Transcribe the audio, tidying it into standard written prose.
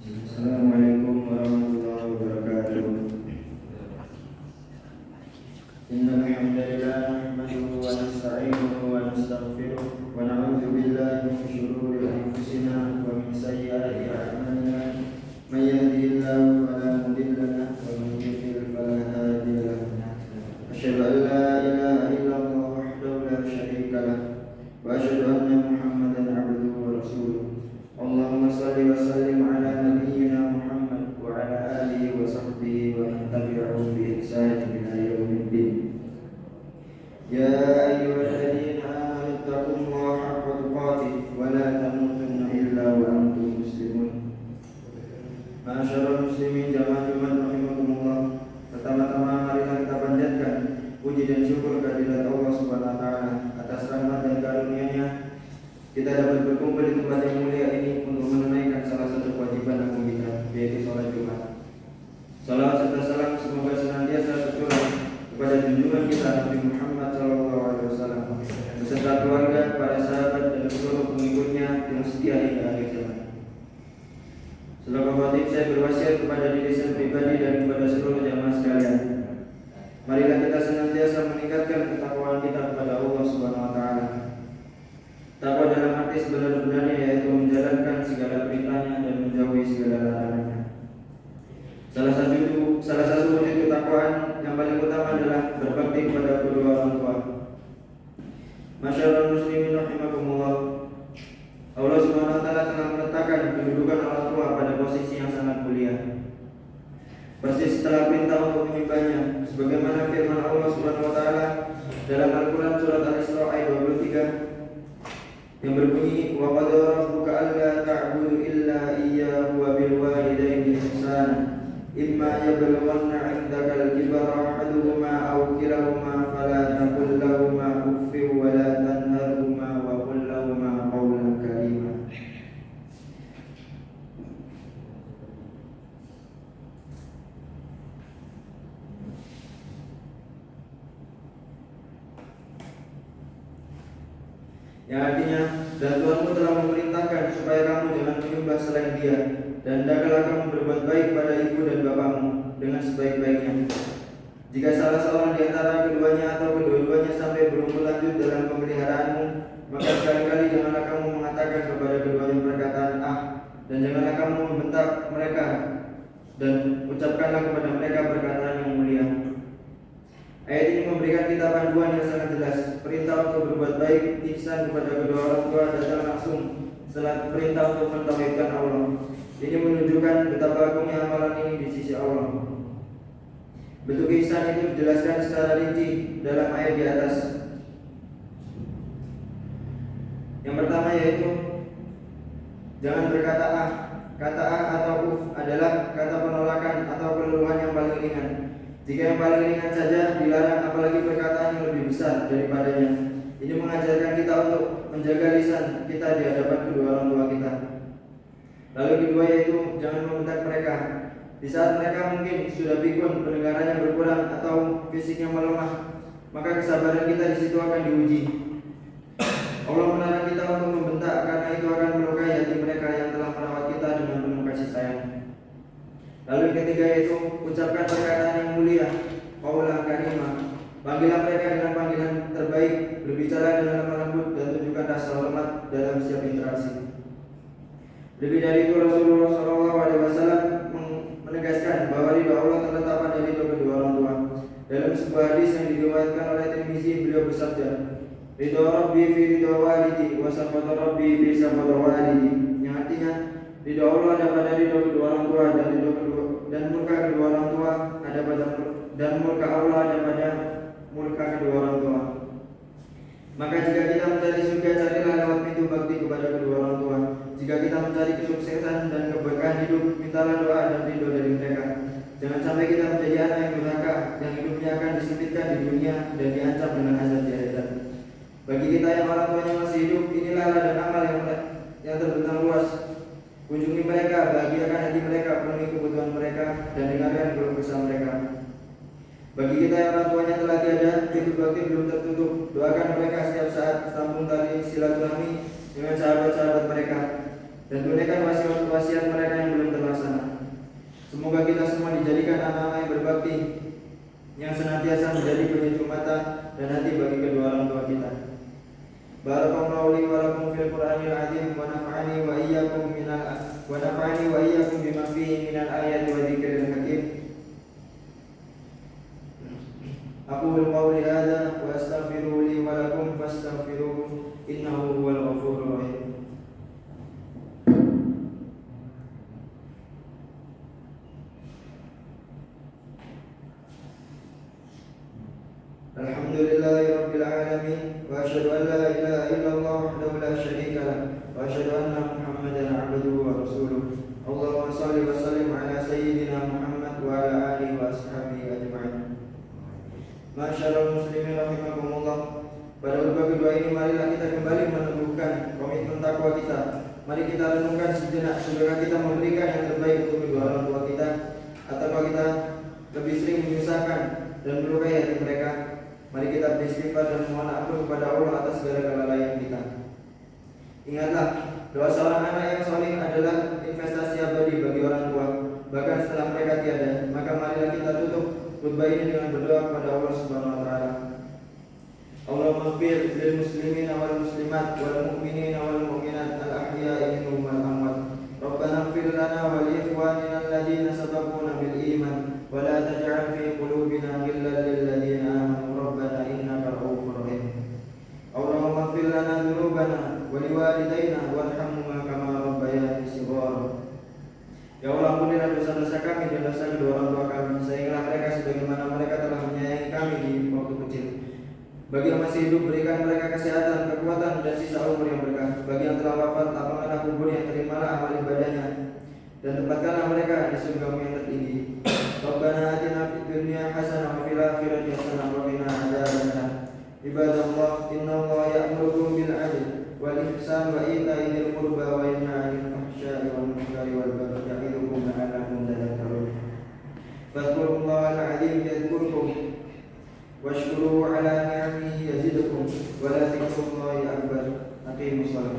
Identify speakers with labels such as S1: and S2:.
S1: Assalamualaikum warahmatullahi wabarakatuh. Innal hamdalillah nahmaduhu wa nasta'inuhu wa nastaghfiruh wa na'udzu billahi min shururi anfusina wa min sayyiati a'malina. May yahdihillahu fala mudilla lahu wa man yudlil fala hadiya lahu. Asyhadu an la ilaha illallah wahdahu la syarika lahu wa asyhadu anna Muhammadan 'abduhu wa rasuluh. Allahumma shalli wa sallim ala nabiyyina Muhammad wa ala alihi wa sahbihi wa man tabi'ahum bi ihsan ila yaumiddin. Ya ayyuhalladzina amanu taqullaha haqqa tuqatih wa la tamutunna illa wa antum muslimun. Ma'asyiral muslimin jamaah rahimakumullah. Pertama-tama marilah kita panjatkan puji dan syukur kehadirat Allah Subhanahu wa taala atas rahmat dan karunia-Nya. Kita dapat berkumpul di tempat yang mulia ini untuk menunaikan salah satu kewajiban agung kita, yaitu sholat Jumat. Salawat serta salam semoga senantiasa tercurah kepada junjungan kita Nabi Muhammad SAW beserta keluarga, para sahabat dan seluruh pengikutnya yang setia hingga akhir zaman. Selaku khatib, saya berwasiat kepada diri saya pribadi dan kepada seluruh jamaah sekalian. Marilah kita senantiasa meningkatkan ketakwaan kita kepada Allah Subhanahu wa taala. Takwa dalam arti sebenar-benarnya yaitu menjalankan segala perintahnya dan menjauhi segala larangannya. Salah satu wujud ketakwaan yang paling utama adalah berbakti kepada kedua orang tua. Masyaallah muslimin rahimakumullah. Allah Subhanahu wa taala telah meletakkan kedudukan orang tua pada posisi yang sangat mulia. Persis setelah perintah untuk menyembahnya, sebagaimana firman Allah Subhanahu wa taala dalam Al-Qur'an surat Al-Isra ayat 23 yang berbunyi wa qad rabbuka alla ta'budu illa iyyahu wa bil walidayni ihsana imma yablughanna 'indaka al-kibara ahaduhuma aw kilahuma fala taqul lahumā uffin wa la tanharhumā wa qul lahumā qawlan karīmā. Yang artinya, dan Tuhanmu telah memerintahkan supaya kamu jangan menyembah selain Dia, dan hendaklah kamu berbuat baik pada ibu dan bapakmu dengan sebaik-baiknya. Jika salah seorang di antara keduanya atau kedua-duanya sampai berumur lanjut dalam pemeliharaanmu, maka sekali-kali janganlah kamu mengatakan kepada keduanya perkataan dan janganlah kamu membentak mereka, dan ucapkanlah kepada mereka perkataan yang mulia. Ayat ini memberikan kita panduan yang sangat jelas. Perintah untuk berbuat baik, ihsan kepada kedua orang tua datang langsung setelah perintah untuk mentauhidkan Allah. Ini menunjukkan betapa agungnya amalan ini di sisi Allah. Bentuk ihsan itu dijelaskan secara rinci dalam ayat di atas. Yang pertama yaitu jangan berkata Kata atau adalah kata penolakan atau keluhan yang paling ringan. Jika yang paling ringan saja dilarang, apalagi perkataan yang lebih besar daripadanya. Ini mengajarkan kita untuk menjaga lisan kita di hadapan kedua orang tua kita. Lalu kedua yaitu jangan membentak mereka. Di saat mereka mungkin sudah pikun, pendengarannya berkurang atau fisiknya melemah, maka kesabaran kita di situ akan diuji. Allah melarang kita untuk membentak karena itu akan melukai hati mereka yang telah merawat kita dengan penuh kasih sayang. Lalu yang ketiga yaitu ucapkan perkataan yang mulia, qaulan karimah. Panggillah mereka dengan panggilan terbaik, berbicara dengan lemah lembut dan tunjukkan rasa hormat dalam setiap interaksi. Lebih dari itu Rasulullah SAW menegaskan bahwa ridha Allah terletak pada ridha kedua orang tua. Dalam sebuah hadis yang diriwayatkan oleh Tirmizi, beliau bersabda, ridha Rabbi fi ridha walidi wa sakhata Rabbi fi sakhata walidi. Yang artinya ridha Allah ada pada ridha kedua orang tua dan murka kedua orang tua ada pada dan murka Allah ada pada murka kedua orang tua. Maka jika kita mencari surga, carilah lewat pintu bakti kepada kedua orang tua. Jika kita mencari kesuksesan dan keberkahan hidup, mintalah doa dan ridho dari mereka. Jangan sampai kita menjadi anak yang durhaka, yang hidupnya akan disempitkan di dunia dan diancam dengan azab di akhirat. Bagi kita yang orang tuanya masih hidup, inilah ladang amal yang terbentang luas. Kunjungi mereka, bahagiakan hati mereka, penuhi kebutuhan mereka, dan dengarkan keluh kesah mereka. Bagi kita yang orang tuanya telah tiada, pintu bakti belum tertutup. Doakan mereka setiap saat, sambung tali silaturahmi dengan sahabat-sahabat mereka, dan tunaikan wasiat mereka yang belum terlaksana. Semoga kita semua dijadikan anak-anak yang berbakti, yang senantiasa menjadi penyejuk mata dan hati bagi kedua orang tua kita. Barakallahu li wa lakum fil Qur'anil azim wa nafa'ani wa iyyakum bima fihi minal ayati wa dzikril hakim. Aqulu qawli hadza wa astaghfiru li wa lakum fastaghfiruhu innahu huwal ghafurur rahim. Alhamdulillahi rabbil alamin wa asyhadu an la ilaha illallah wahdahu la syarika lah wa asyhadu anna Muhammadan abduhu wa rasuluh. Allahumma shalli wa sallim ala sayyidina Muhammad wa ala alihi wa ashabihi ajma'in. Masyaallah muslimin rahimakumullah. Pada khutbah kedua ini marilah kita kembali meneguhkan komitmen takwa kita. Mari kita renungkan sejenak, sudahkah kita memberikan yang terbaik untuk kedua orang tua kita, ataukah kita lebih sering menyusahkan dan melukai hati mereka? Mari kita beristighfar dan mohon ampun kepada Allah atas segala kelalaian kita. Ingatlah, doa seorang anak yang saleh adalah investasi abadi bagi orang tua, bahkan setelah mereka tiada. Maka marilah kita tutup khutbah ini dengan berdoa kepada Allah Subhanahu wa taala. Allahumma ighfir lil muslimin wal muslimat wal mu'minin wal mu'minat al ahya'i minhum wal amwat. Rabbana ighfir lana wa li ikhwanina alladhina sabaquna bil iman wa la taj'al fi qulubina ghillan lil ladzina amanu rabbana innaka ra'ufur rahim. Allahumma ighfir lana dzunubana wa liwalidayna warhamhuma kama rabbayani shighara. Ya Allah, ampunilah dosa-dosa kami dan dosa kedua orang tua kami, sayangilah mereka sebagaimana mereka telah menyayangi kami di waktu kecil. Bagi yang masih hidup, berikan mereka kesehatan, kekuatan, dan sisa umur yang berkah. Bagi yang telah wafat, lapangkanlah kuburnya, terimalah amal ibadahnya, dan tempatkanlah mereka di surga-Mu yang tertinggi. Rabbana atina fid dunya hasanah wa fil akhirati hasanah wa qina adzabannar. Ibadallah, innallaha ya'murukum bil 'adli wal ihsani wa ita'i dzil qurba wa yanha 'anil fahsya'i wal munkari wal baghi ya'idukum la'allakum tadhakkarun. Fadhkurullahal 'azim yadhkurkum washkuru 'ala ni'amihi yazidkum wa la dzikrullahi akbar. Aqimus shalah.